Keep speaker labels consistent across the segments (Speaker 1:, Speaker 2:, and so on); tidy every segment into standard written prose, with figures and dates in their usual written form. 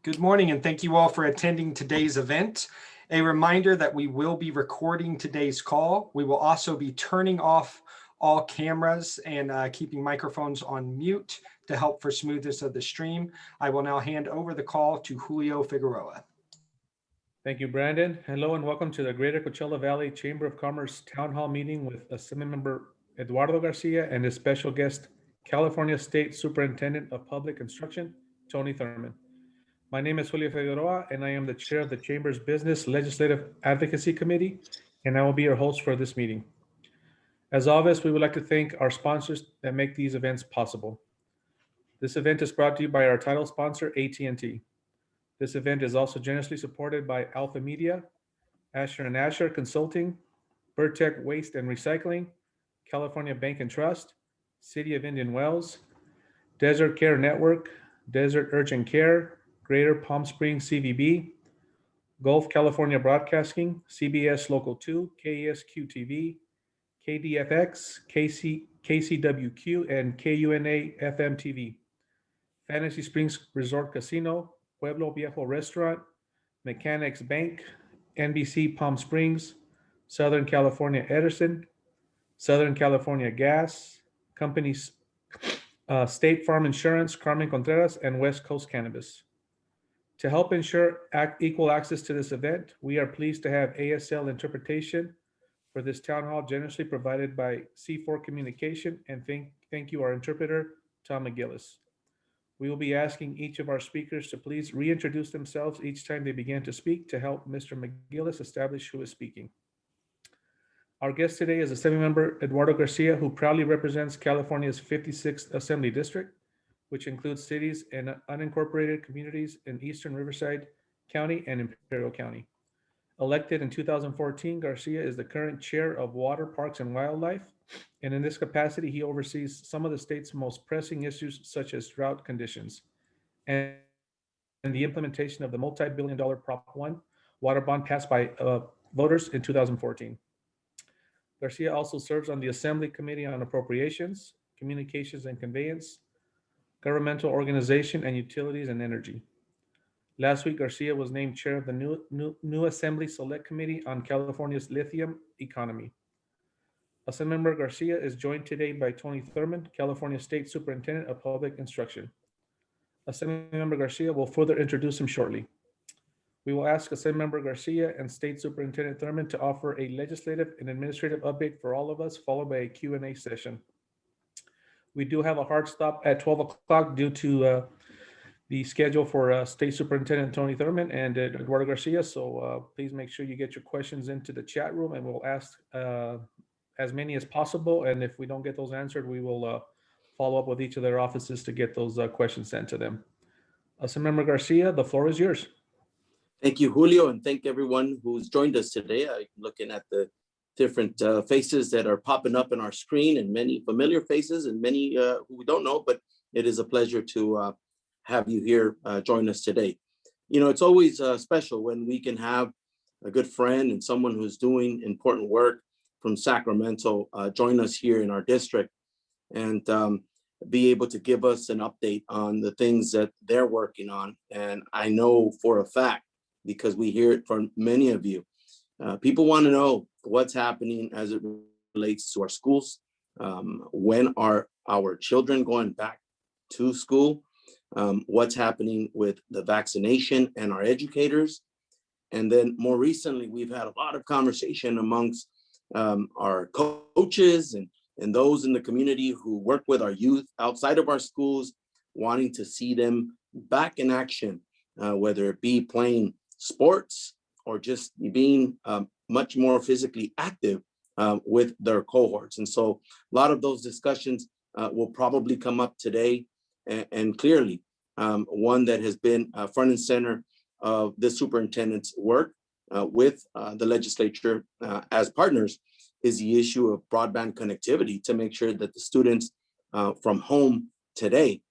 Speaker 1: Good morning, and thank you all for attending today's event. A reminder that we will be recording today's call. We will also be turning off all cameras and keeping microphones on mute to help for smoothness of the stream. I will now hand over the call to Julio Figueroa.
Speaker 2: Thank you, Brandon. Hello and welcome to the Greater Coachella Valley Chamber of Commerce Town Hall meeting with Assemblymember Eduardo Garcia and his special guest, California State Superintendent of Public Instruction, Tony Thurmond. My name is Julio Figueroa, and I am the chair of the Chamber's Business Legislative Advocacy Committee, and I will be your host for this meeting. As always, we would like to thank our sponsors that make these events possible. This event is brought to you by our title sponsor, AT&T. This event is also generously supported by Alpha Media, Asher & Asher Consulting, Burtech Waste and Recycling, California Bank and Trust, City of Indian Wells, Desert Care Network, Desert Urgent Care, Greater Palm Springs CVB, Gulf California Broadcasting, CBS Local 2, KESQ-TV, KDFX, KCWQ, and KUNA FM TV, Fantasy Springs Resort Casino, Pueblo Viejo Restaurant, Mechanics Bank, NBC Palm Springs, Southern California Edison, Southern California Gas, Companies, State Farm Insurance, Carmen Contreras, and West Coast Cannabis. To help ensure equal access to this event, we are pleased to have ASL interpretation for this town hall generously provided by C4 Communication, and thank you, our interpreter, Tom McGillis. We will be asking each of our speakers to please reintroduce themselves each time they begin to speak to help Mr. McGillis establish who is speaking. Our guest today is Assemblymember Eduardo Garcia, who proudly represents California's 56th Assembly District, which includes cities and unincorporated communities in Eastern Riverside County and Imperial County. Elected in 2014, Garcia is the current chair of Water, Parks, and Wildlife, and in this capacity, he oversees some of the state's most pressing issues, such as drought conditions and the implementation of the multi-billion-dollar Prop 1 water bond passed by voters in 2014. Garcia also serves on the Assembly Committee on Appropriations, Communications and Conveyance, Governmental Organization, and Utilities and Energy. Last week, Garcia was named chair of the new Assembly Select Committee on California's lithium economy. Assemblymember Garcia is joined today by Tony Thurmond, California State Superintendent of Public Instruction. Assemblymember Garcia will further introduce him shortly. We will ask Assemblymember Garcia and State Superintendent Thurmond to offer a legislative and administrative update for all of us, followed by a Q&A session. We do have a hard stop at 12 o'clock due to the schedule for State Superintendent Tony Thurmond and Eduardo Garcia. So please make sure you get your questions into the chat room, and we'll ask as many as possible. And if we don't get those answered, we will follow up with each of their offices to get those questions sent to them. Assemblymember Garcia, the floor is yours.
Speaker 3: Thank you, Julio, and thank everyone who's joined us today. I'm looking at the different faces that are popping up on our screen, and many familiar faces and many who we don't know, but it is a pleasure to have you here join us today. You know, it's always special when we can have a good friend and someone who's doing important work from Sacramento join us here in our district and be able to give us an update on the things that they're working on. And I know for a fact, because we hear it from many of you, people want to know what's happening as it relates to our schools. When are our children going back to school? What's happening with the vaccination and our educators? And then more recently, we've had a lot of conversation amongst our coaches and those in the community who work with our youth outside of our schools, wanting to see them back in action, whether it be playing sports or just being much more physically active with their cohorts. And so a lot of those discussions will probably come up today. And clearly, one that has been front and center of the superintendent's work with the legislature as partners is the issue of broadband connectivity to make sure that the students from home today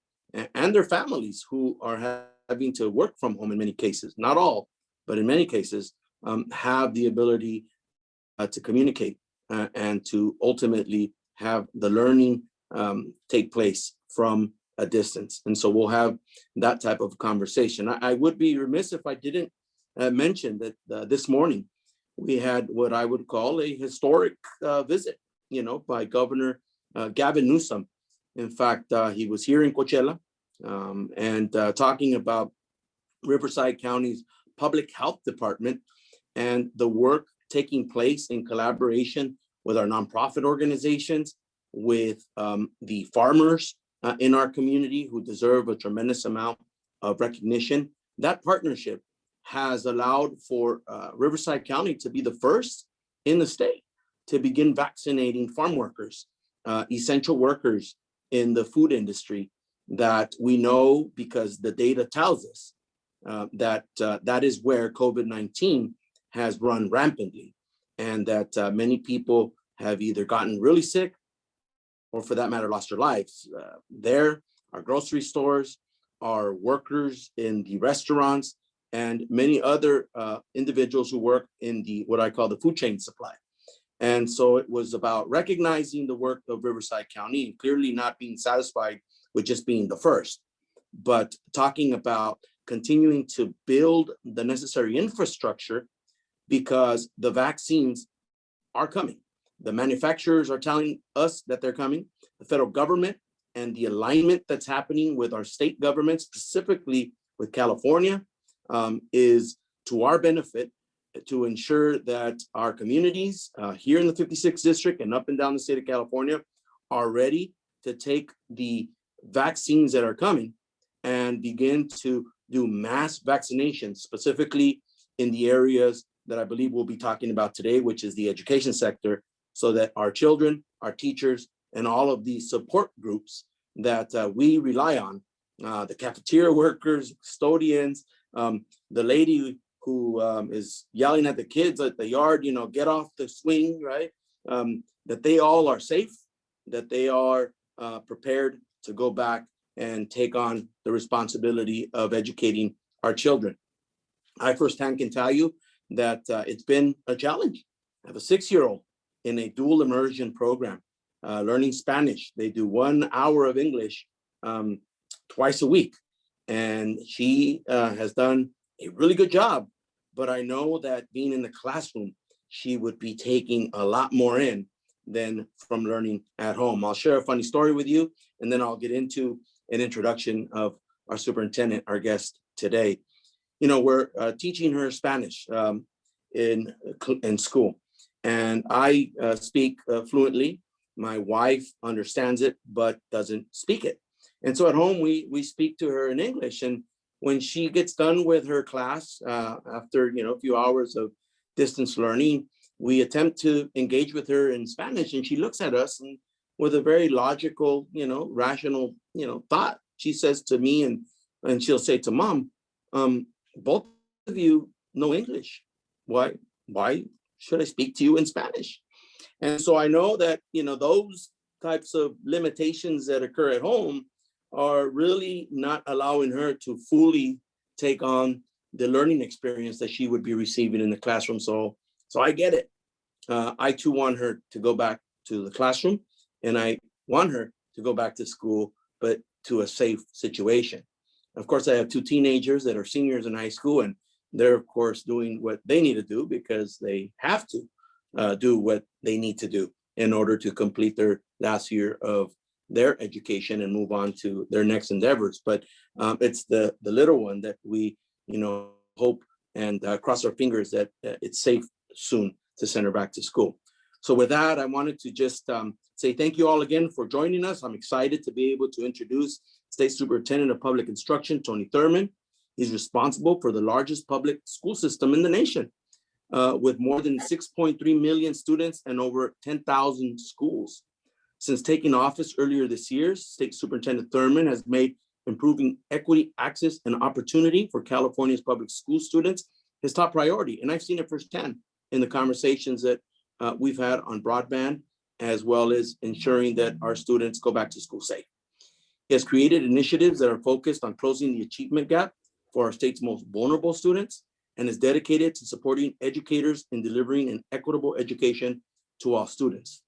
Speaker 3: and their families who are having to work from home in many cases, not all, but in many cases, have the ability to communicate and to ultimately have the learning take place from a distance. And so we'll have that type of conversation. I would be remiss if I didn't mention that this morning we had what I would call a historic visit, by Governor Gavin Newsom. In fact, he was here in Coachella and talking about Riverside County's public health department and the work taking place in collaboration with our nonprofit organizations, with the farmers in our community who deserve a tremendous amount of recognition. That partnership has allowed for Riverside County to be the first in the state to begin vaccinating farm workers, essential workers in the food industry that we know, because the data tells us that is where COVID-19 has run rampantly, and that many people have either gotten really sick or, for that matter, lost their lives. There, our grocery stores, our workers in the restaurants, and many other individuals who work in what I call the food chain supply. And so it was about recognizing the work of Riverside County and clearly not being satisfied with just being the first, but talking about continuing to build the necessary infrastructure, because the vaccines are coming. The manufacturers are telling us that they're coming. The federal government and the alignment that's happening with our state government, specifically with California, is to our benefit, to ensure that our communities here in the 56th district and up and down the state of California are ready to take the vaccines that are coming and begin to do mass vaccinations, specifically in the areas that I believe we'll be talking about today, which is the education sector, so that our children, our teachers, and all of these support groups that we rely on, the cafeteria workers, custodians, the lady who is yelling at the kids at the yard, get off the swing, right? That they all are safe, that they are prepared to go back and take on the responsibility of educating our children. I firsthand can tell you that it's been a challenge. I have a 6-year-old in a dual immersion program, learning Spanish. They do 1 hour of English twice a week. And she has done a really good job, but I know that being in the classroom, she would be taking a lot more in than from learning at home. I'll share a funny story with you, and then I'll get into an introduction of our superintendent, our guest today. We're teaching her Spanish in school, and I speak fluently. My wife understands it, but doesn't speak it. And so at home, we speak to her in English. And when she gets done with her class, after a few hours of distance learning, we attempt to engage with her in Spanish. And she looks at us and with a very logical, rational, thought, she says to me, and she'll say to Mom, both of you know English. Why should I speak to you in Spanish? And so I know that, those types of limitations that occur at home are really not allowing her to fully take on the learning experience that she would be receiving in the classroom. So I get it. I too want her to go back to the classroom, and I want her to go back to school, but to a safe situation. Of course, I have 2 teenagers that are seniors in high school, and they're, of course, doing what they need to do because they have to do what they need to do in order to complete their last year of their education and move on to their next endeavors. But it's the little one that we, hope and cross our fingers that it's safe soon to send her back to school. So with that, I wanted to just say thank you all again for joining us. I'm excited to be able to introduce State Superintendent of Public Instruction, Tony Thurmond. He's responsible for the largest public school system in the nation, with more than 6.3 million students and over 10,000 schools. Since taking office earlier this year, State Superintendent Thurmond has made improving equity, access, and opportunity for California's public school students his top priority. And I've seen it firsthand in the conversations that we've had on broadband, as well as ensuring that our students go back to school safe. He has created initiatives that are focused on closing the achievement gap for our state's most vulnerable students, and is dedicated to supporting educators in delivering an equitable education to all students.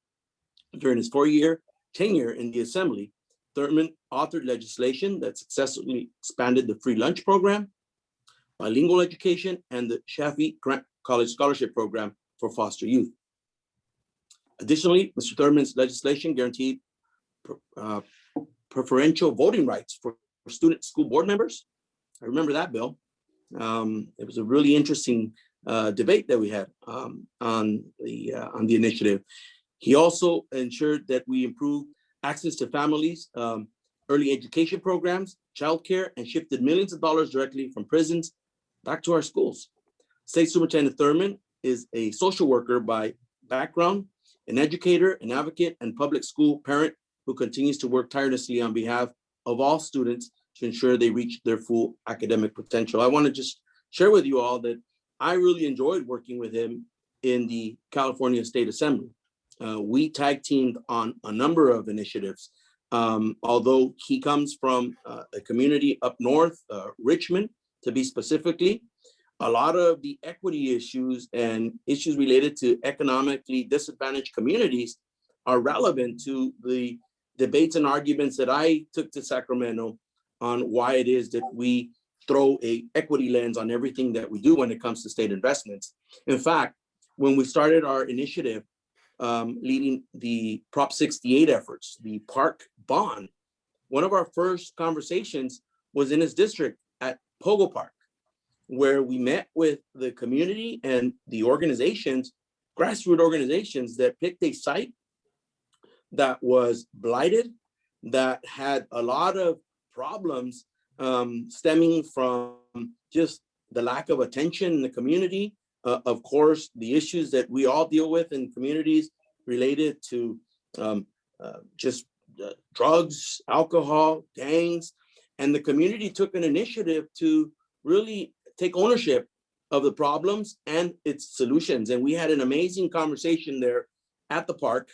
Speaker 3: During his 4-year tenure in the Assembly, Thurmond authored legislation that successfully expanded the free lunch program, bilingual education, and the Shafi Grant College Scholarship Program for foster youth. Additionally, Mr. Thurmond's legislation guaranteed preferential voting rights for student school board members. I remember that bill. It was a really interesting debate that we had on the initiative. He also ensured that we improved access to families, early education programs, childcare, and shifted millions of dollars directly from prisons back to our schools. State Superintendent Thurmond is a social worker by background, an educator, an advocate, and public school parent who continues to work tirelessly on behalf of all students to ensure they reach their full academic potential. I want to just share with you all that I really enjoyed working with him in the California State Assembly. We tag teamed on a number of initiatives. Although he comes from a community up north, Richmond, to be specifically, a lot of the equity issues and issues related to economically disadvantaged communities are relevant to the debates and arguments that I took to Sacramento on why it is that we throw a equity lens on everything that we do when it comes to state investments. In fact, when we started our initiative leading the Prop 68 efforts, the park bond, one of our first conversations was in his district at Pogo Park, where we met with the community and the organizations, grassroots organizations that picked a site that was blighted, that had a lot of problems stemming from just the lack of attention in the community. Of course, the issues that we all deal with in communities related to drugs, alcohol, gangs, and the community took an initiative to really take ownership of the problems and its solutions. And we had an amazing conversation there at the park.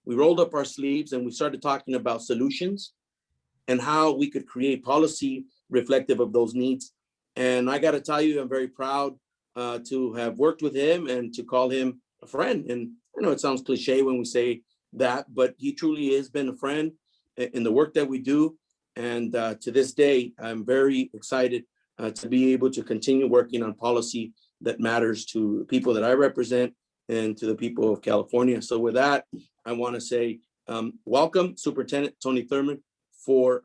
Speaker 3: We rolled up our sleeves and we started talking about solutions and how we could create policy reflective of those needs. And I got to tell you, I'm very proud to have worked with him and to call him a friend. And I know it sounds cliche when we say that, but he truly has been a friend in the work that we do. And to this day, I'm very excited to be able to continue working on policy that matters to people that I represent and to the people of California. So with that, I want to say welcome, Superintendent Tony Thurmond. For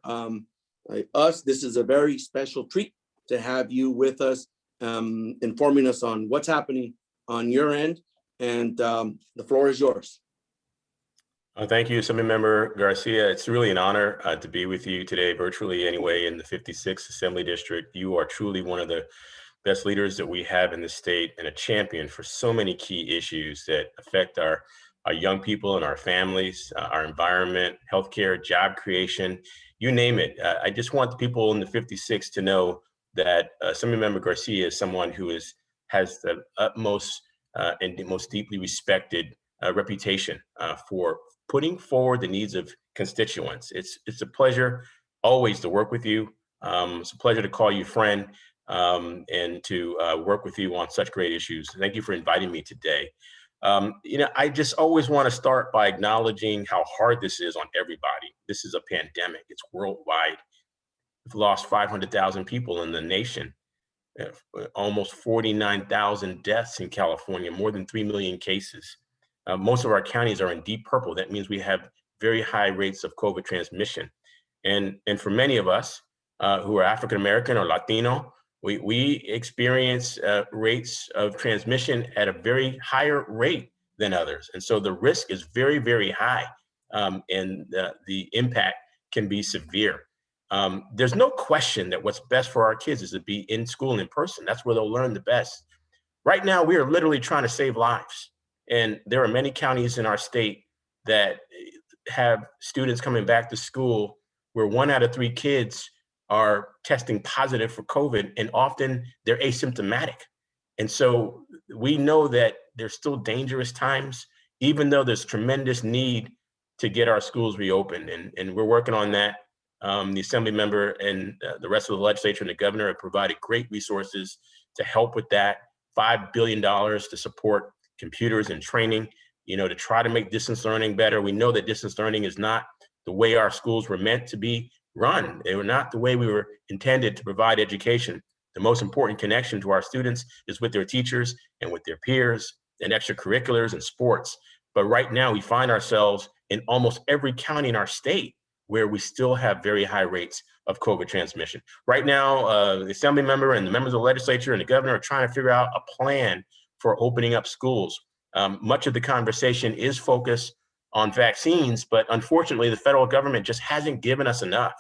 Speaker 3: us, this is a very special treat to have you with us, informing us on what's happening on your end, and the floor is yours.
Speaker 4: Thank you, Assemblymember Garcia. It's really an honor to be with you today, virtually anyway, in the 56th Assembly District. You are truly one of the best leaders that we have in the state and a champion for so many key issues that affect our young people and our families, our environment, healthcare, job creation, you name it. I just want the people in the 56 to know that Assemblymember Garcia is someone who has the utmost and the most deeply respected reputation for putting forward the needs of constituents. It's a pleasure always to work with you. It's a pleasure to call you friend and to work with you on such great issues. Thank you for inviting me today. I just always want to start by acknowledging how hard this is on everybody. This is a pandemic. It's worldwide. We've lost 500,000 people in the nation, almost 49,000 deaths in California, more than 3 million cases. Most of our counties are in deep purple. That means we have very high rates of COVID transmission. And for many of us who are African-American or Latino, we experience rates of transmission at a very higher rate than others. And so the risk is very, very high, and the impact can be severe. There's no question that what's best for our kids is to be in school and in person. That's where they'll learn the best. Right now, we are literally trying to save lives. And there are many counties in our state that have students coming back to school where 1 out of 3 kids are testing positive for COVID, and often they're asymptomatic. And so we know that there's still dangerous times, even though there's tremendous need to get our schools reopened. And we're working on that. The Assembly member and the rest of the legislature and the governor have provided great resources to help with that. $5 billion to support computers and training, to try to make distance learning better. We know that distance learning is not the way our schools were meant to be run. They were not the way we were intended to provide education. The most important connection to our students is with their teachers and with their peers and extracurriculars and sports. But right now we find ourselves in almost every county in our state where we still have very high rates of COVID transmission. Right now, the assembly member and the members of the legislature and the governor are trying to figure out a plan for opening up schools. Much of the conversation is focused on vaccines, but unfortunately, the federal government just hasn't given us enough.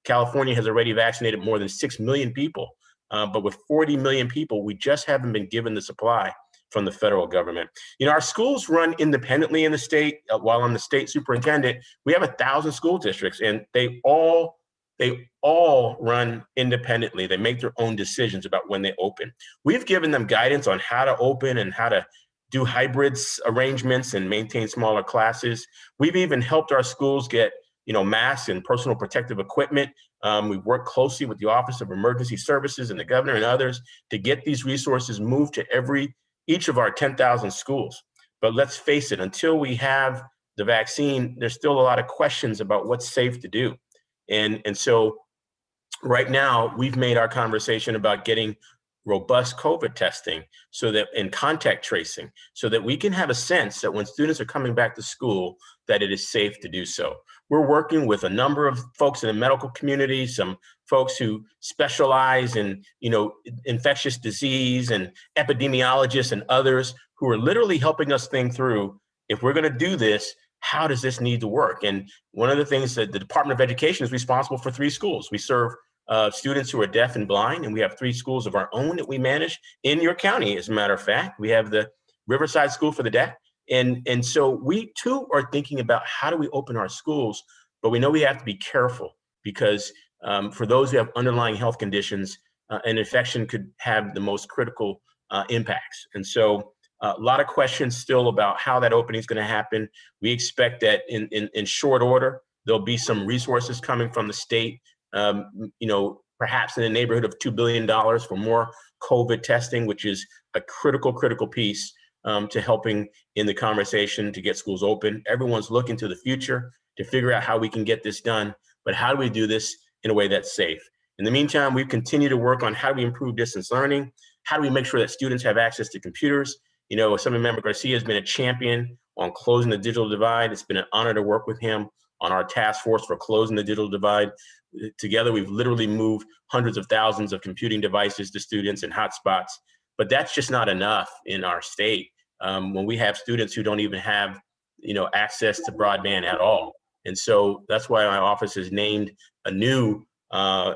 Speaker 4: California has already vaccinated more than 6 million people, but with 40 million people, we just haven't been given the supply from the federal government. You know, our schools run independently in the state. While I'm the state superintendent, we have 1,000 school districts, and they all run independently. They make their own decisions about when they open. We've given them guidance on how to open and how to do hybrids arrangements and maintain smaller classes. We've even helped our schools get, you know, masks and personal protective equipment. We've worked closely with the Office of Emergency Services and the governor and others to get these resources moved to each of our 10,000 schools. But let's face it, until we have the vaccine, there's still a lot of questions about what's safe to do. And so right now, we've made our conversation about getting robust COVID testing and contact tracing so that we can have a sense that when students are coming back to school, that it is safe to do so. We're working with a number of folks in the medical community, some folks who specialize in, you know, infectious disease and epidemiologists and others who are literally helping us think through, if we're going to do this, how does this need to work? And one of the things that the Department of Education is responsible for 3 schools. We serve students who are deaf and blind, and we have 3 schools of our own that we manage in your county. As a matter of fact, we have the Riverside School for the Deaf. And so we too are thinking about how do we open our schools, but we know we have to be careful because for those who have underlying health conditions, an infection could have the most critical impacts. And so a lot of questions still about how that opening is going to happen. We expect that in short order, there'll be some resources coming from the state, you know, perhaps in the neighborhood of $2 billion for more COVID testing, which is a critical piece to helping in the conversation to get schools open. Everyone's looking to the future to figure out how we can get this done, but how do we do this in a way that's safe? In the meantime, we continue to work on how do we improve distance learning? How do we make sure that students have access to computers? You know, Assemblymember Garcia has been a champion on closing the digital divide. It's been an honor to work with him on our task force for closing the digital divide. Together, we've literally moved hundreds of thousands of computing devices to students in hotspots, but that's just not enough in our state when we have students who don't even have, you know, access to broadband at all. And so that's why my office has named a new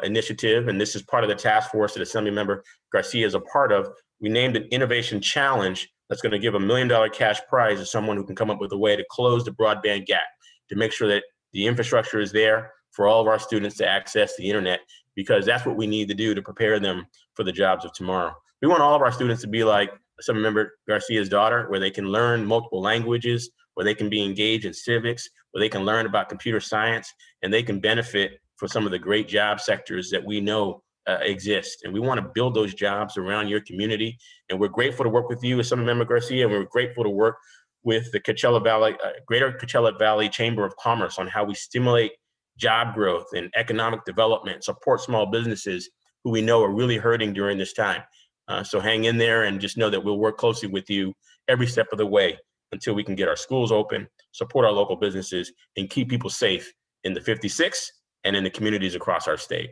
Speaker 4: initiative, and this is part of the task force that Assemblymember Garcia is a part of. We named an innovation challenge that's going to give $1 million cash prize to someone who can come up with a way to close the broadband gap, to make sure that the infrastructure is there for all of our students to access the internet, because that's what we need to do to prepare them for the jobs of tomorrow. We want all of our students to be like Assemblymember Garcia's daughter, where they can learn multiple languages, where they can be engaged in civics, where they can learn about computer science, and they can benefit for some of the great job sectors that we know exist. And we want to build those jobs around your community. And we're grateful to work with you, Assemblymember Garcia, and we're grateful to work with the Coachella Valley, Greater Coachella Valley Chamber of Commerce on how we stimulate job growth and economic development, support small businesses who we know are really hurting during this time. So hang in there and just know that we'll work closely with you every step of the way until we can get our schools open, support our local businesses, and keep people safe in the 56 and in the communities across our state.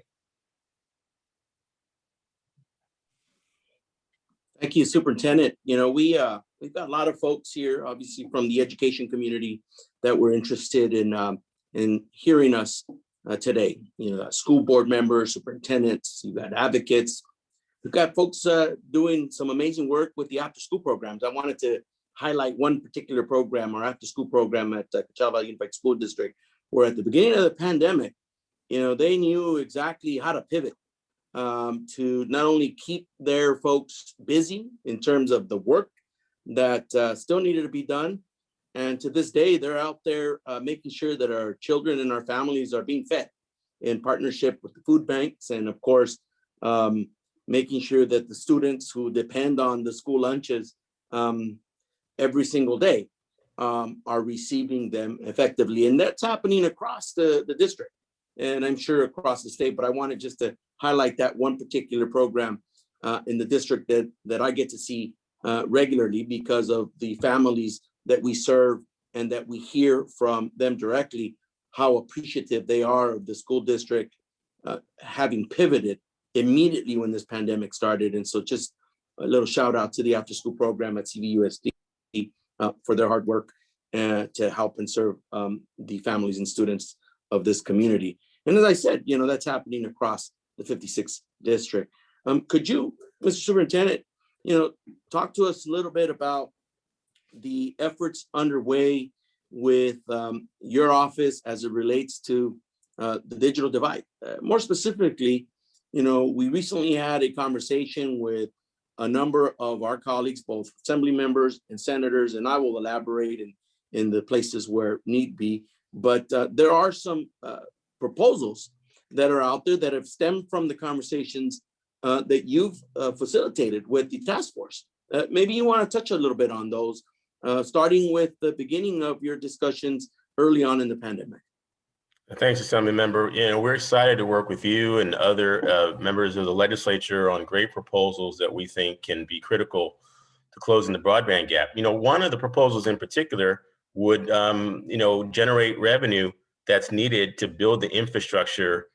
Speaker 3: Thank you, Superintendent. You know, we've got a lot of folks here, obviously from the education community, that were interested in hearing us today. You know, school board members, superintendents, you've got advocates. We've got folks doing some amazing work with the after-school programs. I wanted to highlight one particular program, our after-school program at Coachella Valley Unified School District, where at the beginning of the pandemic, you know, they knew exactly how to pivot to not only keep their folks busy in terms of the work that still needed to be done, and to this day, they're out there making sure that our children and our families are being fed in partnership with the food banks, and of course, making sure that the students who depend on the school lunches every single day are receiving them effectively. And that's happening across the district, and I'm sure across the state, but I wanted just to highlight that one particular program in the district that I get to see regularly because of the families that we serve and that we hear from them directly, how appreciative they are of the school district having pivoted immediately when this pandemic started. And so just a little shout out to the after school program at CVUSD for their hard work to help and serve the families and students of this community. And as I said, that's happening across the 56th district. Could you, Mr. Superintendent, talk to us a little bit about the efforts underway with your office as it relates to the digital divide? More specifically, we recently had a conversation with a number of our colleagues, both assembly members and senators, and I will elaborate in the places where need be. But there are some proposals that are out there that have stemmed from the conversations that you've facilitated with the task force. Maybe you want to touch a little bit on those, starting with the beginning of your discussions early on in the pandemic.
Speaker 4: Thanks, Assemblymember. We're excited to work with you and other members of the legislature on great proposals that we think can be critical to closing the broadband gap. One of the proposals in particular would, generate revenue that's needed to build the infrastructure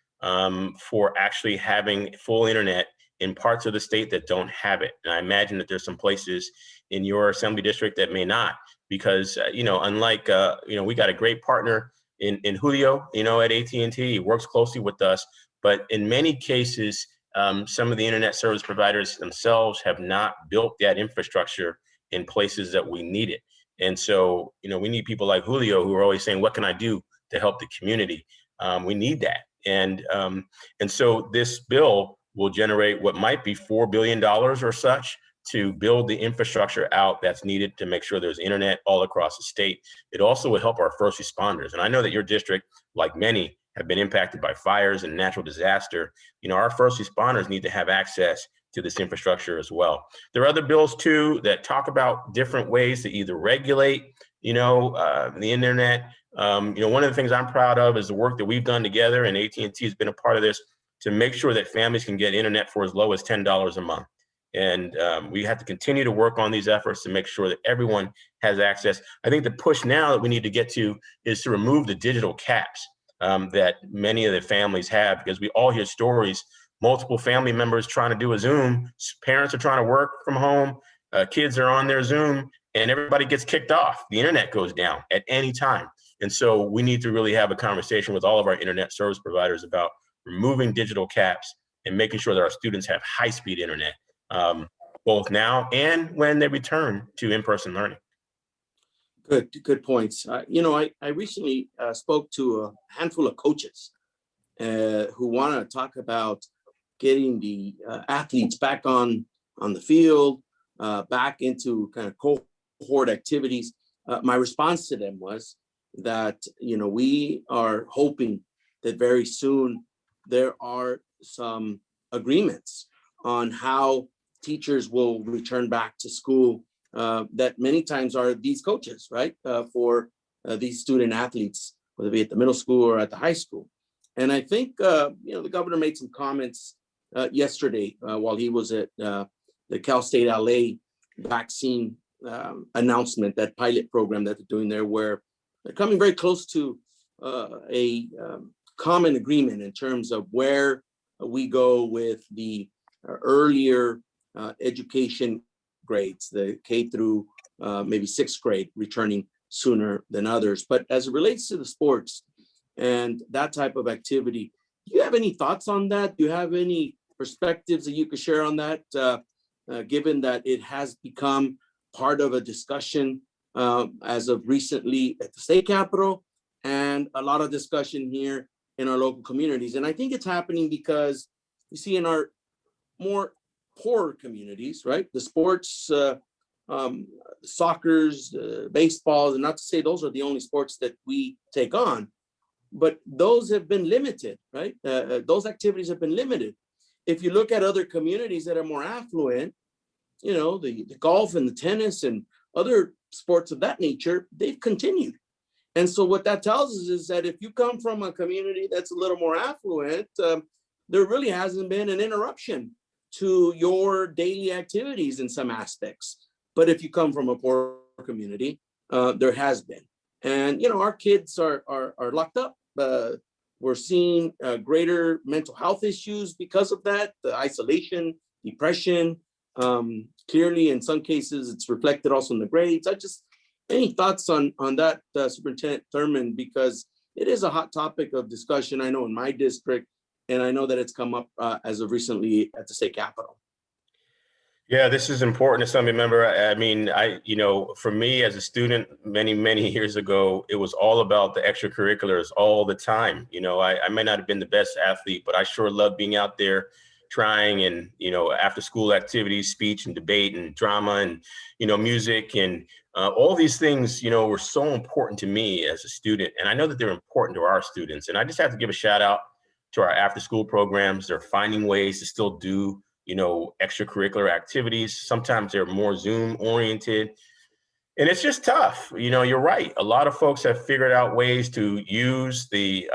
Speaker 4: for actually having full internet in parts of the state that don't have it. And I imagine that there's some places in your assembly district that may not, because, unlike, we got a great partner in Julio, at AT&T. He works closely with us, but in many cases, some of the internet service providers themselves have not built that infrastructure in places that we need it. And so, we need people like Julio who are always saying, what can I do to help the community? We need that. And so this bill will generate what might be $4 billion or such to build the infrastructure out that's needed to make sure there's internet all across the state. It also will help our first responders. And I know that your district, like many, have been impacted by fires and natural disaster. Our first responders need to have access to this infrastructure as well. There are other bills too that talk about different ways to either regulate, the internet. One of the things I'm proud of is the work that we've done together, and AT&T has been a part of this, to make sure that families can get internet for as low as $10 a month. And we have to continue to work on these efforts to make sure that everyone has access. I think the push now that we need to get to is to remove the digital caps that many of the families have, because we all hear stories, multiple family members trying to do a Zoom, parents are trying to work from home, kids are on their Zoom, and everybody gets kicked off. The internet goes down at any time. And so we need to really have a conversation with all of our internet service providers about removing digital caps and making sure that our students have high-speed internet, both now and when they return to in-person learning.
Speaker 3: Good points. I recently spoke to a handful of coaches who want to talk about getting the athletes back on the field, back into kind of cohort activities. My response to them was that, we are hoping that very soon there are some agreements on how teachers will return back to school, that many times are these coaches, right? For these student athletes, whether it be at the middle school or at the high school. And I think, the governor made some comments yesterday while he was at the Cal State LA vaccine announcement, that pilot program that they're doing there, where they're coming very close to a common agreement in terms of where we go with the earlier education grades, the K through maybe sixth grade, returning sooner than others. But as it relates to the sports and that type of activity, do you have any thoughts on that? Do you have any perspectives that you could share on that, given that it has become part of a discussion as of recently at the state capitol, and a lot of discussion here in our local communities? And I think it's happening because you see in our more poorer communities, right? The sports, soccer's, baseballs, and not to say those are the only sports that we take on, but those have been limited, right? Those activities have been limited. If you look at other communities that are more affluent, the golf and the tennis and other sports of that nature, they've continued. And so what that tells us is that if you come from a community that's a little more affluent, there really hasn't been an interruption to your daily activities in some aspects. But if you come from a poor community, there has been. And, you know, our kids are locked up. We're seeing greater mental health issues because of that, the isolation, depression. Clearly, in some cases, it's reflected also in the grades. Any thoughts on that, Superintendent Thurmond, because it is a hot topic of discussion, I know, in my district, and I know that it's come up as of recently at the state capitol.
Speaker 4: Yeah, this is important, Assemblymember. I mean, for me as a student many years ago, it was all about the extracurriculars all the time. You know, I may not have been the best athlete, but I sure loved being out there trying, and, you know, after school activities, speech and debate and drama and, you know, music and all these things, you know, were so important to me as a student. And I know that they're important to our students. And I just have to give a shout out to our after school programs. They're finding ways to still do, you know, extracurricular activities. Sometimes they're more Zoom oriented. And it's just tough. You know, you're right. A lot of folks have figured out ways to use the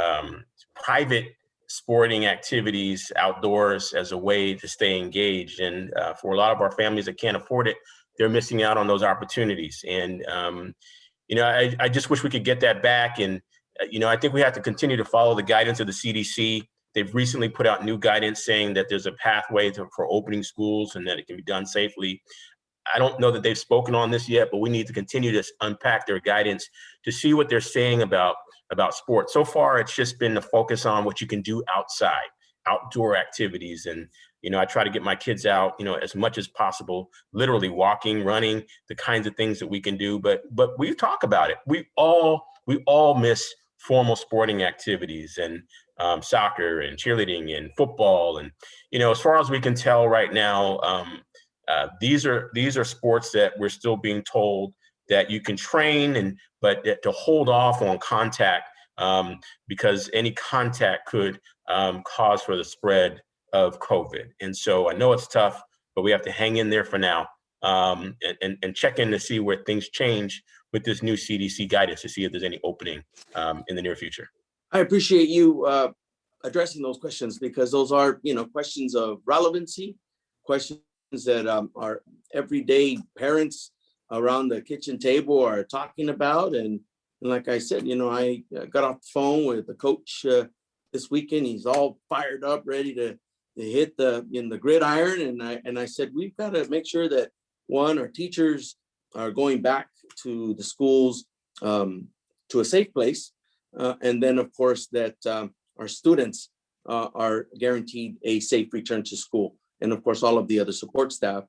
Speaker 4: private sporting activities outdoors as a way to stay engaged. And for a lot of our families that can't afford it, they're missing out on those opportunities. And, you know, I just wish we could get that back. And, you know, I think we have to continue to follow the guidance of the CDC. They've recently put out new guidance saying that there's a pathway for opening schools and that it can be done safely. I don't know that they've spoken on this yet, but we need to continue to unpack their guidance to see what they're saying about sports. So far, it's just been the focus on what you can do outside, outdoor activities. And, you know, I try to get my kids out, you know, as much as possible, literally walking, running, the kinds of things that we can do. But we talk about it. We all miss formal sporting activities and soccer and cheerleading and football. And, you know, as far as we can tell right now, these are sports that we're still being told that you can train, but to hold off on contact because any contact could cause for the spread of COVID. And so I know it's tough, but we have to hang in there for now and check in to see where things change with this new CDC guidance to see if there's any opening in the near future. I
Speaker 3: appreciate you addressing those questions, because those are, you know, questions of relevancy, questions that our everyday parents around the kitchen table are talking about. And like I said, you know, I got off the phone with the coach this weekend. He's all fired up, ready to hit the gridiron. And I said, we've got to make sure that, one, our teachers are going back to the schools to a safe place. And then, of course, that our students are guaranteed a safe return to school. And of course, all of the other support staff.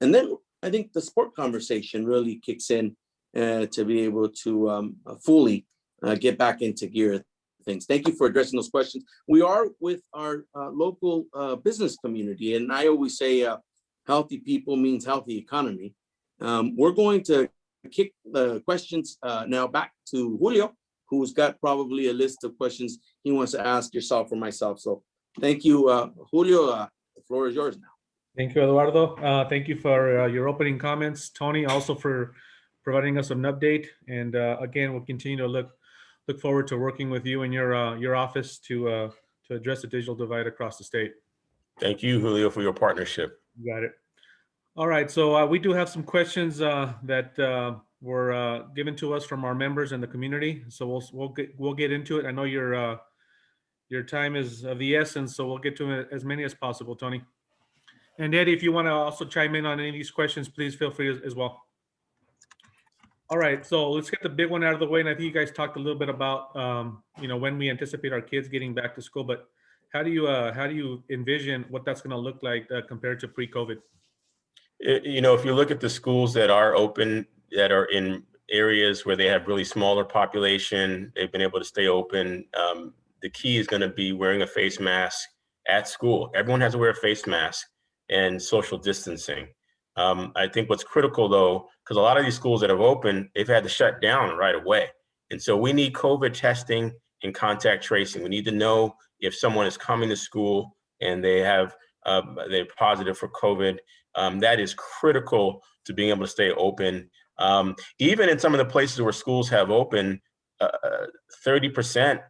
Speaker 3: And then I think the sport conversation really kicks in to be able to fully get back into gear things. Thank you for addressing those questions. We are with our local business community. And I always say healthy people means healthy economy. We're going to kick the questions now back to Julio, who's got probably a list of questions he wants to ask yourself or myself. So thank you, Julio. The floor is yours now.
Speaker 2: Thank you, Eduardo. Thank you for your opening comments. Tony, also for providing us an update. And again, we'll continue to look forward to working with you and your office to address the digital divide across the state.
Speaker 4: Thank you, Julio, for your partnership.
Speaker 2: You got it. All right, so we do have some questions that were given to us from our members in the community. So we'll get into it. I know your time is of the essence, so we'll get to as many as possible, Tony. And Eddie, if you want to also chime in on any of these questions, please feel free as well. All right, so let's get the big one out of the way. And I think you guys talked a little bit about, you know, when we anticipate our kids getting back to school. But how do you envision what that's going to look like compared to pre-COVID?
Speaker 4: You know, if you look at the schools that are open, that are in areas where they have really smaller population, they've been able to stay open. The key is going to be wearing a face mask at school. Everyone has to wear a face mask and social distancing. I think what's critical, though, because a lot of these schools that have opened, they've had to shut down right away. And so we need COVID testing and contact tracing. We need to know if someone is coming to school and they're positive for COVID. That is critical to being able to stay open. Even in some of the places where schools have opened, 30%,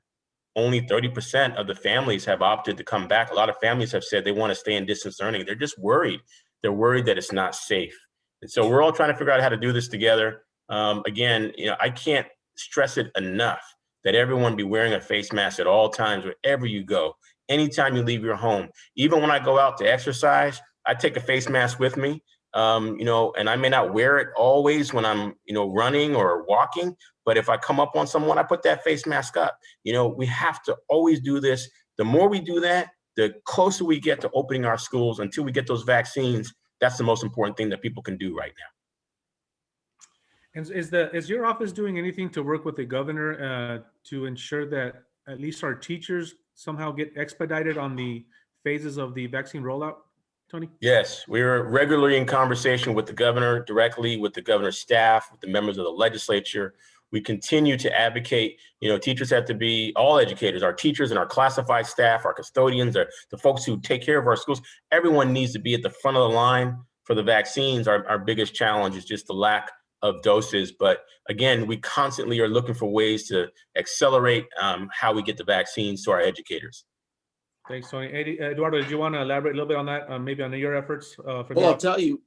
Speaker 4: only 30% of the families have opted to come back. A lot of families have said they want to stay in distance learning. They're just worried. They're worried that it's not safe. And so we're all trying to figure out how to do this together. Again, I can't stress it enough that everyone be wearing a face mask at all times, wherever you go, anytime you leave your home. Even when I go out to exercise, I take a face mask with me. And I may not wear it always when I'm, running or walking, but if I come up on someone, I put that face mask up. We have to always do this. The more we do that, the closer we get to opening our schools until we get those vaccines. That's the most important thing that people can do right now.
Speaker 2: And is your office doing anything to work with the governor to ensure that at least our teachers somehow get expedited on the phases of the vaccine rollout, Tony?
Speaker 4: Yes, we're regularly in conversation with the governor, directly with the governor's staff, with the members of the legislature. We continue to advocate, teachers have to be, all educators, our teachers and our classified staff, our custodians, the folks who take care of our schools. Everyone needs to be at the front of the line for the vaccines. Our biggest challenge is just the lack of doses. But again, we constantly are looking for ways to accelerate how we get the vaccines to our educators.
Speaker 2: Thanks, Tony. Eduardo, did you want to elaborate a little bit on that, maybe on your efforts?
Speaker 3: I'll tell you,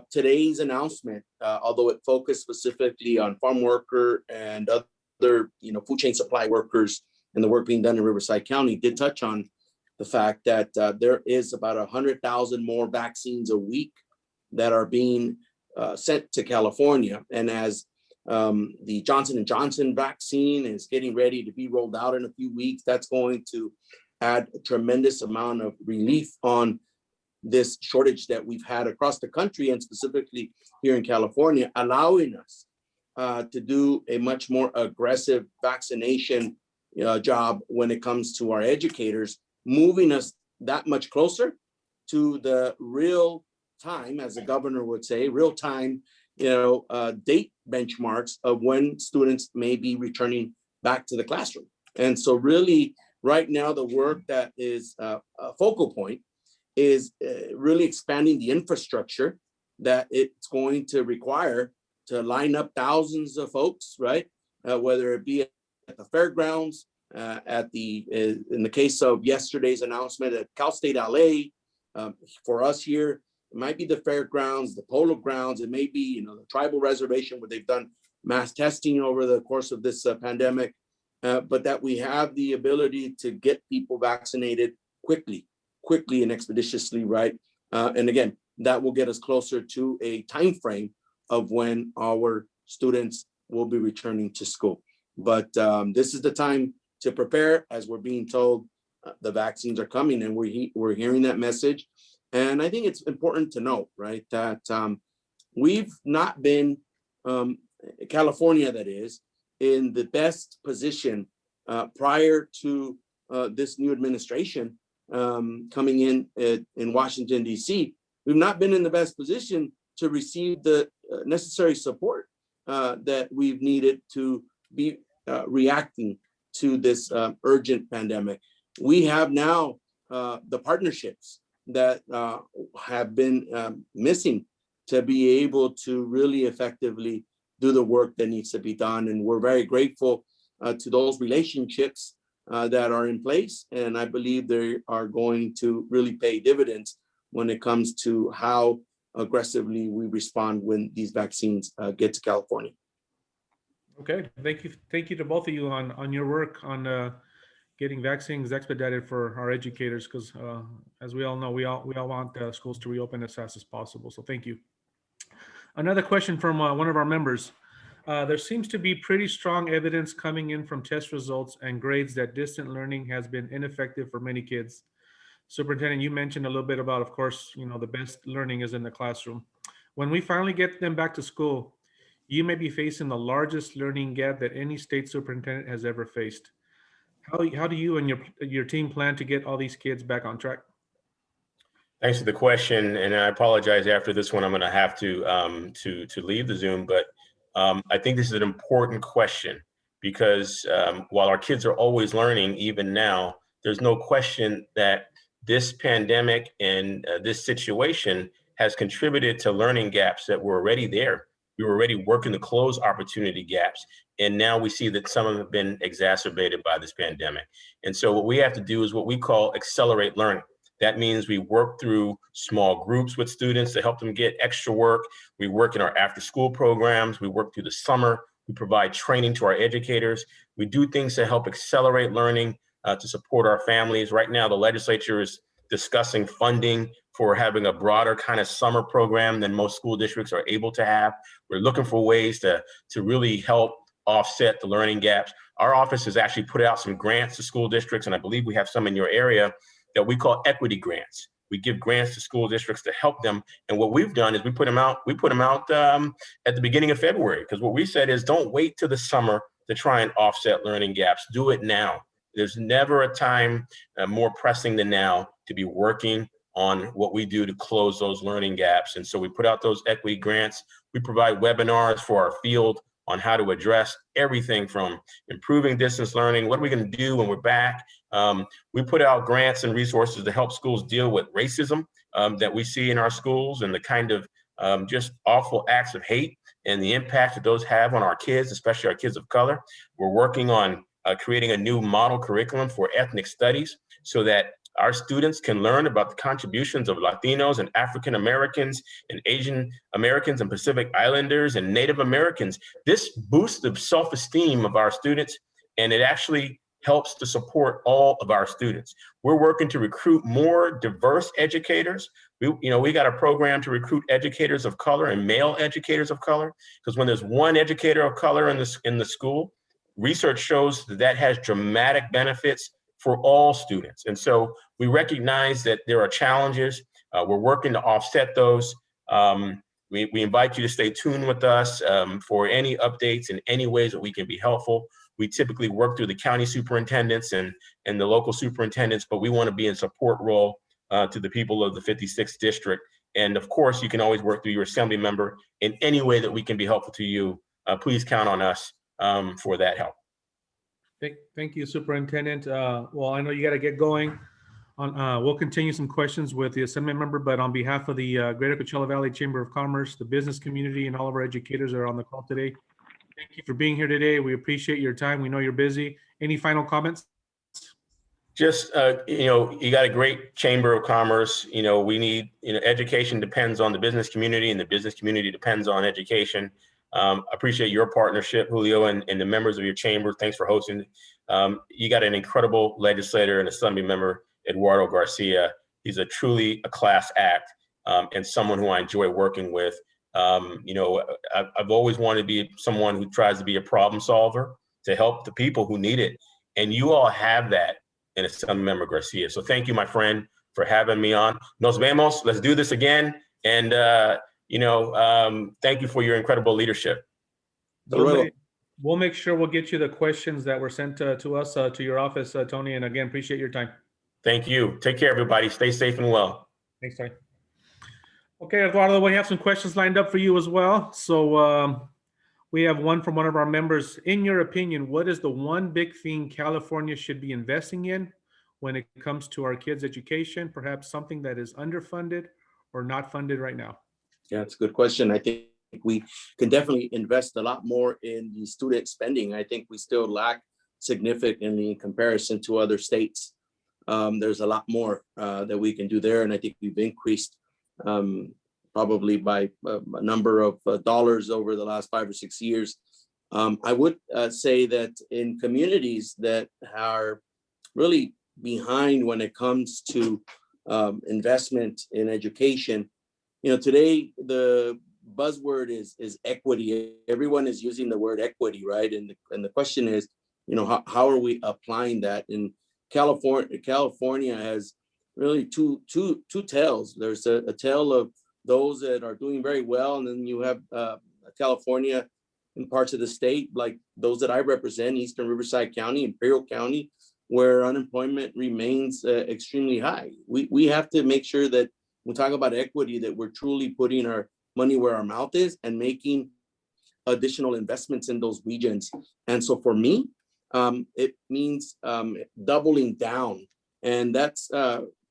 Speaker 3: today's announcement, although it focused specifically on farm worker and other, food chain supply workers and the work being done in Riverside County, did touch on the fact that there is about 100,000 more vaccines a week that are being sent to California. And as the Johnson & Johnson vaccine is getting ready to be rolled out in a few weeks, that's going to add a tremendous amount of relief on this shortage that we've had across the country and specifically here in California, allowing us to do a much more aggressive vaccination job when it comes to our educators, moving us that much closer to the real time, as the governor would say, real time, date benchmarks of when students may be returning back to the classroom. And so really, right now, the work that is a focal point is really expanding the infrastructure that it's going to require to line up thousands of folks, right? Whether it be at the fairgrounds, in the case of yesterday's announcement at Cal State LA, for us here, it might be the fairgrounds, the polo grounds, it may be, the tribal reservation where they've done mass testing over the course of this pandemic. But that we have the ability to get people vaccinated quickly and expeditiously, right? And again, that will get us closer to a time frame of when our students will be returning to school. But this is the time to prepare, as we're being told the vaccines are coming, and we're hearing that message. And I think it's important to note, right, that we've not been, California that is, in the best position prior to this new administration coming in Washington, D.C. We've not been in the best position to receive the necessary support that we've needed to be reacting to this urgent pandemic. We have now the partnerships that have been missing to be able to really effectively do the work that needs to be done. And we're very grateful to those relationships that are in place. And I believe they are going to really pay dividends when it comes to how aggressively we respond when these vaccines get to California.
Speaker 2: Okay, thank you to both of you on your work on getting vaccines expedited for our educators, because as we all know, we all want schools to reopen as fast as possible. So thank you. Another question from one of our members. There seems to be pretty strong evidence coming in from test results and grades that distant learning has been ineffective for many kids. Superintendent, you mentioned a little bit about, of course, the best learning is in the classroom. When we finally get them back to school, you may be facing the largest learning gap that any state superintendent has ever faced. How do you and your team plan to get all these kids back on track?
Speaker 4: Thanks for the question, and I apologize. After this one, I'm going to have to leave the Zoom, but I think this is an important question because while our kids are always learning, even now, there's no question that this pandemic and this situation has contributed to learning gaps that were already there. We were already working to close opportunity gaps. And now we see that some of them have been exacerbated by this pandemic. And so what we have to do is what we call accelerate learning. That means we work through small groups with students to help them get extra work. We work in our after-school programs. We work through the summer. We provide training to our educators. We do things to help accelerate learning, to support our families. Right now, the legislature is discussing funding for having a broader kind of summer program than most school districts are able to have. We're looking for ways to really help offset the learning gaps. Our office has actually put out some grants to school districts, and I believe we have some in your area that we call equity grants. We give grants to school districts to help them. And what we've done is we put them out at the beginning of February, because what we said is don't wait till the summer to try and offset learning gaps. Do it now. There's never a time more pressing than now to be working on what we do to close those learning gaps. And so we put out those equity grants. We provide webinars for our field on how to address everything from improving distance learning. What are we going to do when we're back? We put out grants and resources to help schools deal with racism that we see in our schools, and the kind of just awful acts of hate and the impact that those have on our kids, especially our kids of color. We're working on creating a new model curriculum for ethnic studies so that our students can learn about the contributions of Latinos and African Americans and Asian Americans and Pacific Islanders and Native Americans. This boosts the self-esteem of our students, and it actually helps to support all of our students. We're working to recruit more diverse educators. We got a program to recruit educators of color and male educators of color, because when there's one educator of color in the school, research shows that has dramatic benefits for all students. And so we recognize that there are challenges. We're working to offset those. We invite you to stay tuned with us for any updates and any ways that we can be helpful. We typically work through the county superintendents and the local superintendents, but we want to be in support role to the people of the 56th district. And of course, you can always work through your assembly member in any way that we can be helpful to you. Please count on us for that help.
Speaker 2: Thank you, Superintendent. Well, I know you got to get going. We'll continue some questions with the assembly member, but on behalf of the Greater Coachella Valley Chamber of Commerce, the business community, and all of our educators that are on the call today, thank you for being here today. We appreciate your time. We know you're busy. Any final comments?
Speaker 4: Just, you got a great Chamber of Commerce. We need, education depends on the business community, and the business community depends on education. Appreciate your partnership, Julio, and the members of your chamber. Thanks for hosting. You got an incredible legislator and assembly member, Eduardo Garcia. He's truly a class act, and someone who I enjoy working with. I've always wanted to be someone who tries to be a problem solver to help the people who need it. And you all have that in Assemblymember Garcia. So thank you, my friend, for having me on. Nos vemos. Let's do this again. And, thank you for your incredible leadership.
Speaker 2: We'll make sure we'll get you the questions that were sent to us, to your office, Tony. And again, appreciate your time.
Speaker 4: Thank you. Take care, everybody. Stay safe and well.
Speaker 2: Thanks, Tony. Okay, Eduardo, we have some questions lined up for you as well. So we have one from one of our members. In your opinion, what is the one big thing California should be investing in when it comes to our kids' education? Perhaps something that is underfunded or not funded right now?
Speaker 3: Yeah, it's a good question. I think we can definitely invest a lot more in the student spending. I think we still lack significantly in comparison to other states. There's a lot more that we can do there. And I think we've increased probably by a number of dollars over the last 5 or 6 years. I would say that in communities that are really behind when it comes to investment in education, today the buzzword is equity. Everyone is using the word equity, right? And the question is, how are we applying that? In California has really two tails. There's a tale of those that are doing very well, and then you have California in parts of the state, like those that I represent, Eastern Riverside County, Imperial County, where unemployment remains extremely high. We have to make sure that when we talk about equity, that we're truly putting our money where our mouth is and making additional investments in those regions. And so for me, it means doubling down, and that's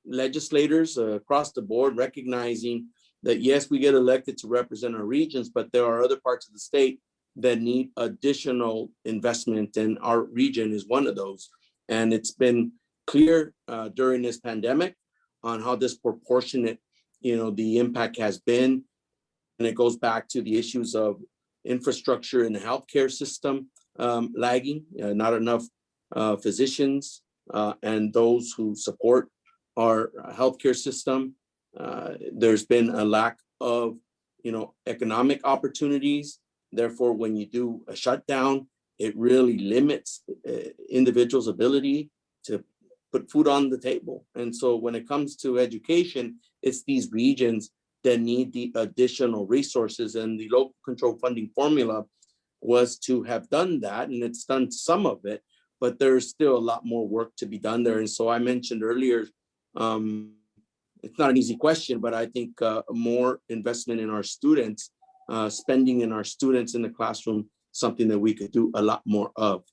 Speaker 3: legislators across the board recognizing that yes, we get elected to represent our regions, but there are other parts of the state that need additional investment, and our region is one of those. And it's been clear during this pandemic on how disproportionate, the impact has been. And it goes back to the issues of infrastructure in the healthcare system lagging, not enough physicians and those who support our healthcare system. There's been a lack of, economic opportunities. Therefore, when you do a shutdown, it really limits individuals' ability to put food on the table. And so when it comes to education, it's these regions that need the additional resources, and the local control funding formula was to have done that, and it's done some of it, but there's still a lot more work to be done there. And so I mentioned earlier, it's not an easy question, but I think more investment in our students, spending in our students in the classroom, something that we could do a lot more of.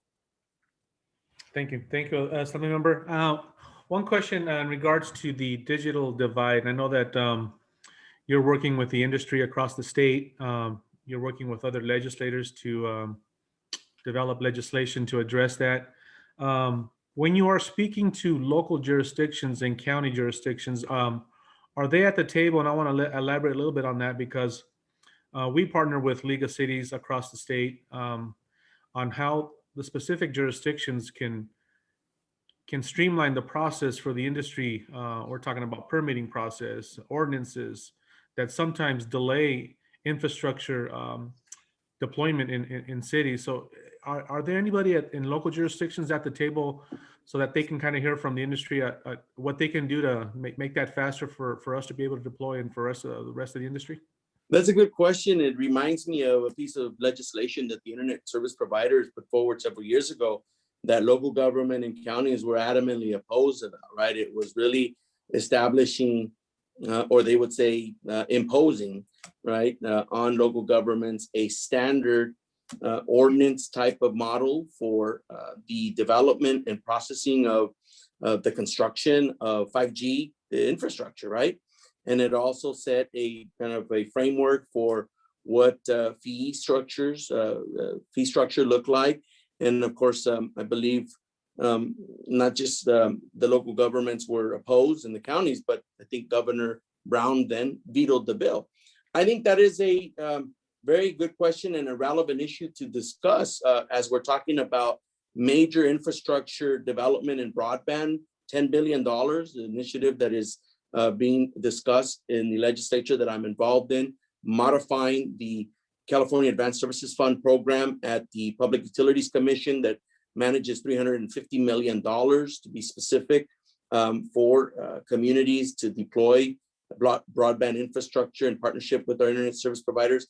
Speaker 2: Thank you. Thank you, Assemblymember. One question in regards to the digital divide. I know that you're working with the industry across the state. You're working with other legislators to develop legislation to address that. When you are speaking to local jurisdictions and county jurisdictions, are they at the table? And I want to elaborate a little bit on that, because we partner with League of Cities across the state on how the specific jurisdictions can streamline the process for the industry. We're talking about permitting process, ordinances that sometimes delay infrastructure deployment in cities. So are there anybody in local jurisdictions at the table so that they can kind of hear from the industry what they can do to make that faster for us to be able to deploy and for us, the rest of the industry?
Speaker 3: That's a good question. It reminds me of a piece of legislation that the internet service providers put forward several years ago that local government and counties were adamantly opposed to that, right? It was really establishing, or they would say imposing, right, on local governments a standard ordinance type of model for the development and processing of the construction of 5G infrastructure, right? And it also set a kind of a framework for what fee structure look like. And of course, I believe not just the local governments were opposed in the counties, but I think Governor Brown then vetoed the bill. I think that is a very good question and a relevant issue to discuss as we're talking about major infrastructure development and broadband, $10 billion, the initiative that is being discussed in the legislature that I'm involved in, modifying the California Advanced Services Fund program at the Public Utilities Commission that manages $350 million, to be specific, for communities to deploy broadband infrastructure in partnership with our internet service providers.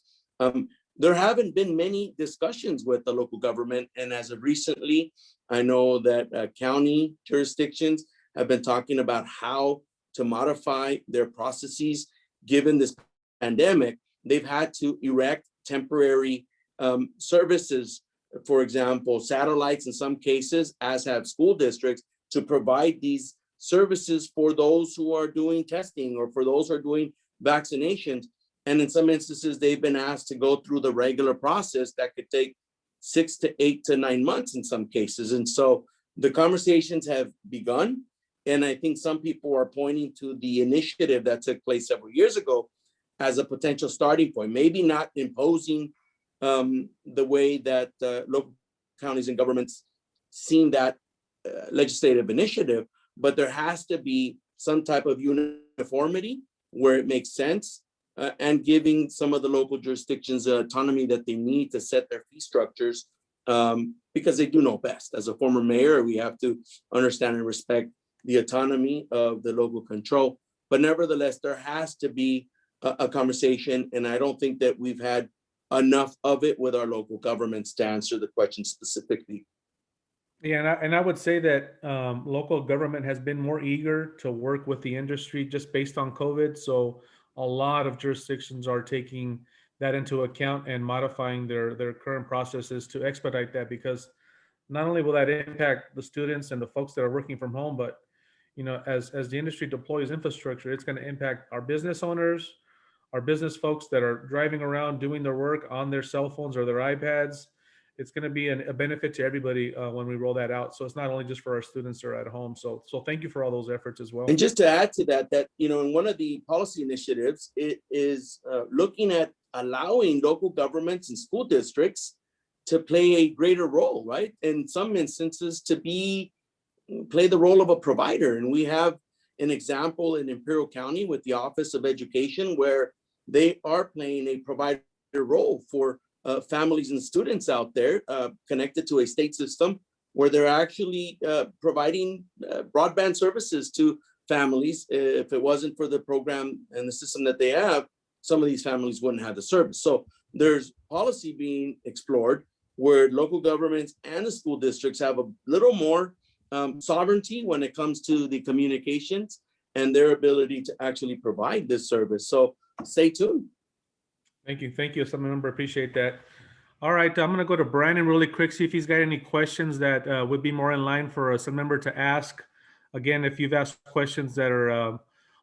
Speaker 3: There haven't been many discussions with the local government, and as of recently, I know that county jurisdictions have been talking about how to modify their processes. Given this pandemic, they've had to erect temporary services, for example, satellites in some cases, as have school districts, to provide these services for those who are doing testing or for those who are doing vaccinations. And in some instances, they've been asked to go through the regular process that could take 6 to 8 to 9 months in some cases. And so the conversations have begun. And I think some people are pointing to the initiative that took place several years ago as a potential starting point, maybe not imposing the way that local counties and governments seen that legislative initiative, but there has to be some type of uniformity where it makes sense, and giving some of the local jurisdictions the autonomy that they need to set their fee structures, because they do know best. As a former mayor, we have to understand and respect the autonomy of the local control. But nevertheless, there has to be a conversation, and I don't think that we've had enough of it with our local governments to answer the question specifically.
Speaker 2: Yeah, and I would say that local government has been more eager to work with the industry just based on COVID. So a lot of jurisdictions are taking that into account and modifying their current processes to expedite that, because not only will that impact the students and the folks that are working from home, but as the industry deploys infrastructure, it's going to impact our business owners, our business folks that are driving around doing their work on their cell phones or their iPads. It's going to be a benefit to everybody when we roll that out. So it's not only just for our students that are at home. So thank you for all those efforts as well.
Speaker 3: And just to add to that, in one of the policy initiatives, it is looking at allowing local governments and school districts to play a greater role, right? In some instances, to play the role of a provider. And we have an example in Imperial County with the Office of Education, where they are playing a provider role for families and students out there connected to a state system, where they're actually providing broadband services to families. If it wasn't for the program and the system that they have, some of these families wouldn't have the service. So there's policy being explored where local governments and the school districts have a little more sovereignty when it comes to the communications and their ability to actually provide this service. So stay tuned.
Speaker 2: Thank you. Assemblymember, appreciate that. All right, I'm going to go to Brandon really quick, see if he's got any questions that would be more in line for a member to ask. Again, if you've asked questions that are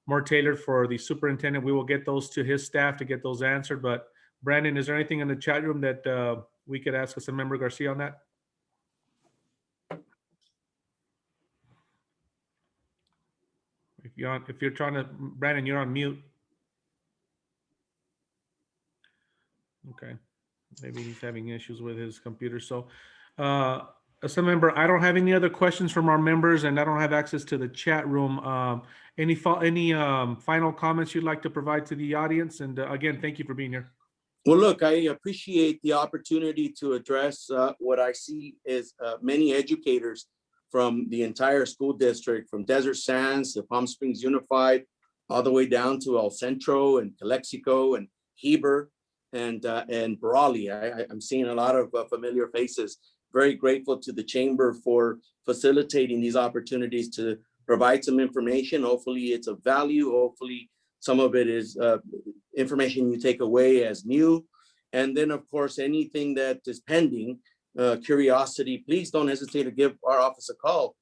Speaker 2: more tailored for the superintendent, we will get those to his staff to get those answered. But Brandon, is there anything in the chat room that we could ask Assemblymember Garcia on that? If you're trying to, Brandon, you're on mute. Okay. Maybe he's having issues with his computer. So, Assemblymember, I don't have any other questions from our members, and I don't have access to the chat room. Any final comments you'd like to provide to the audience? And again, thank you for being here.
Speaker 3: Well, look, I appreciate the opportunity to address what I see is many educators from the entire school district, from Desert Sands to Palm Springs Unified, all the way down to El Centro and Calexico and Heber and Brawley. I'm seeing a lot of familiar faces. Very grateful to the chamber for facilitating these opportunities to provide some information. Hopefully it's of value. Hopefully some of it is information you take away as new. And then of course, anything that is pending, curiosity, please don't hesitate to give our office a call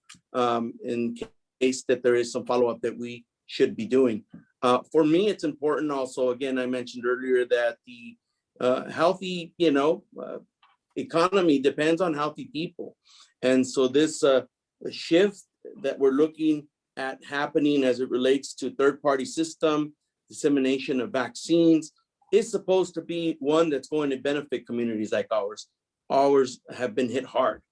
Speaker 3: in case that there is some follow-up that we should be doing. For me, it's important also, again, I mentioned earlier that the healthy, economy depends on healthy people. And so this shift that we're looking at happening as it relates to third-party system, dissemination of vaccines, is supposed to be one that's going to benefit communities like ours. Ours have been hit hard.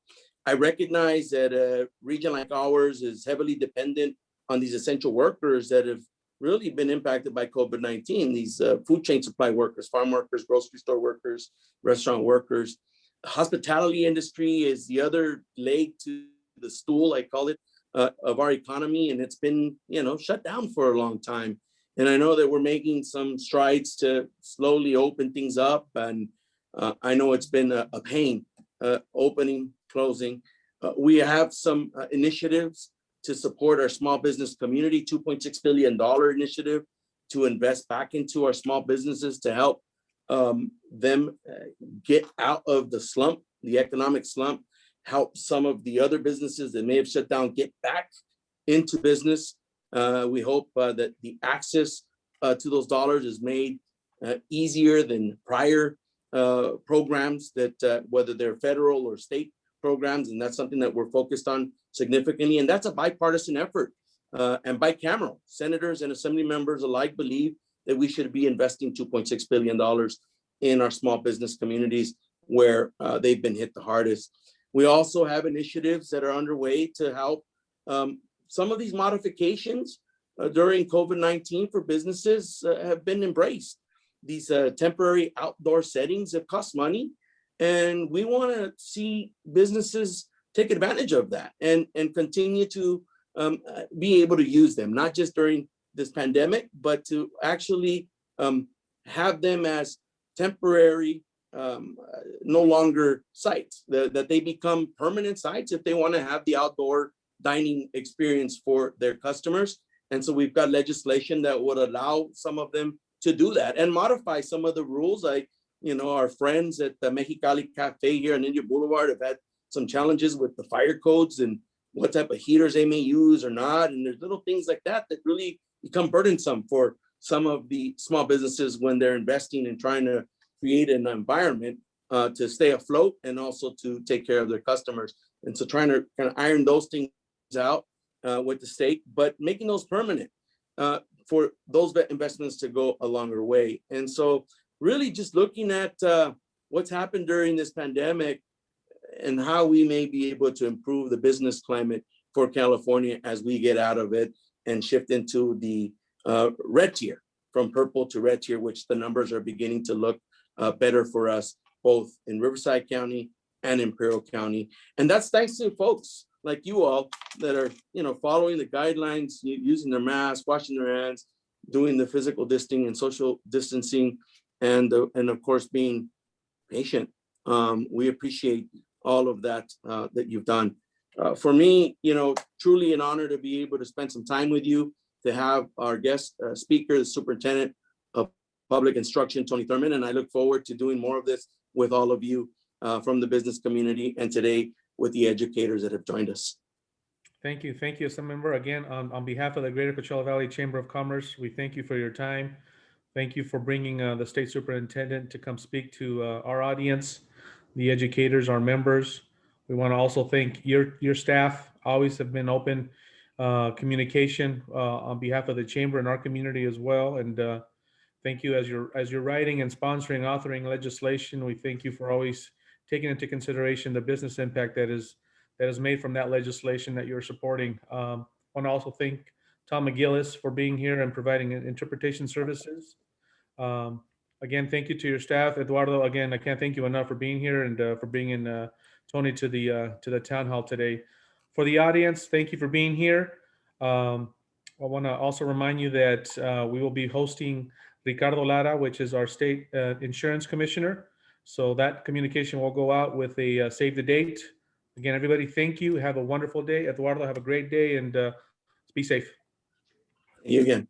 Speaker 3: I recognize that a region like ours is heavily dependent on these essential workers that have really been impacted by COVID-19, these food chain supply workers, farm workers, grocery store workers, restaurant workers. Hospitality industry is the other leg to the stool, I call it, of our economy. And it's been, shut down for a long time. And I know that we're making some strides to slowly open things up. And I know it's been a pain, opening, closing. We have some initiatives to support our small business community, $2.6 billion initiative to invest back into our small businesses to help them get out of the slump, the economic slump, help some of the other businesses that may have shut down get back into business. We hope that the access to those dollars is made easier than prior programs that whether they're federal or state programs, and that's something that we're focused on significantly, and that's a bipartisan effort and bicameral. Senators and assembly members alike believe that we should be investing $2.6 billion in our small business communities where they've been hit the hardest. We also have initiatives that are underway to help some of these modifications during COVID-19 for businesses have been embraced. These temporary outdoor settings have cost money, and we want to see businesses take advantage of that and continue to be able to use them, not just during this pandemic, but to actually have them as temporary, no longer sites, that they become permanent sites if they want to have the outdoor dining experience for their customers. And so we've got legislation that would allow some of them to do that and modify some of the rules. Our friends at the Mexicali Cafe here on India Boulevard have had some challenges with the fire codes and what type of heaters they may use or not. And there's little things like that that really become burdensome for some of the small businesses when they're investing and trying to create an environment to stay afloat and also to take care of their customers. And so trying to kind of iron those things out with the state, but making those permanent for those investments to go a longer way. And so really just looking at what's happened during this pandemic and how we may be able to improve the business climate for California as we get out of it and shift into the red tier, from purple to red tier, which the numbers are beginning to look better for us, both in Riverside County and Imperial County. And that's thanks to folks like you all that are, following the guidelines, using their masks, washing their hands, doing the physical distancing and social distancing, and of course being patient. We appreciate all of that that you've done. For me, truly an honor to be able to spend some time with you, to have our guest speaker, the Superintendent of Public Instruction, Tony Thurmond, and I look forward to doing more of this with all of you from the business community, and today with the educators that have joined us.
Speaker 2: Thank you. Thank you, Assemblymember. Again, on behalf of the Greater Coachella Valley Chamber of Commerce, we thank you for your time. Thank you for bringing the state superintendent to come speak to our audience, the educators, our members. We want to also thank your staff. Always have been open communication on behalf of the chamber and our community as well. And thank you as you're writing and sponsoring, authoring legislation. We thank you for always taking into consideration the business impact that is made from that legislation that you're supporting. I want to also thank Tom McGillis for being here and providing interpretation services. Again, thank you to your staff. Eduardo, again, I can't thank you enough for being here and for bringing Tony to the town hall today. For the audience, thank you for being here. I want to also remind you that we will be hosting Ricardo Lara, which is our state insurance commissioner. So that communication will go out with a save the date. Again, everybody, thank you. Have a wonderful day. Eduardo, have a great day, and be safe.
Speaker 3: Thank you again.